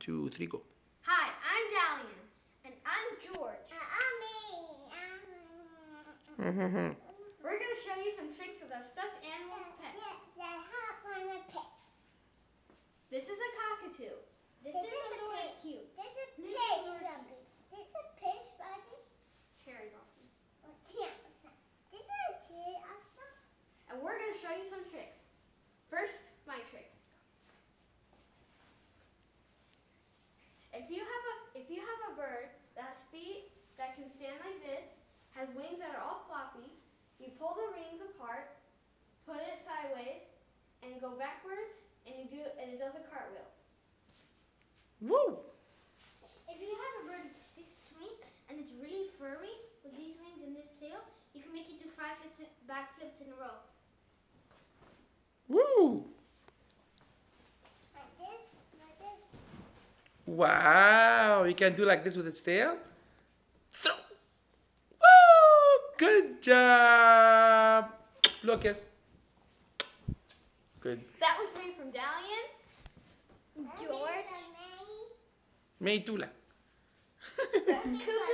2, 3, go. Hi, I'm Dalian. And I'm George. I'm me. We're going to show you some tricks with our stuffed animal pets. This is a cockatoo. This is a Lord Cute. This is This fish, is Lord Bobby. This is fish, Bobby. Cherry blossom. This is a cherry also. And we're going to show you some tricks. First, my trick. If you have a bird that has feet that can stand like this, has wings that are all floppy, you pull the wings apart, put it sideways, and go backwards, and it does a cartwheel. Woo! If you have a bird that sticks to wing and it's really furry with these wings and this tail, you can make it do 5 backflips in a row. Woo! Like this, like this. Wow, you can do like this with its tail. Throw. Woo! Good job. Lucas. Good. That was made from Dalian. George. May too lang. Cooper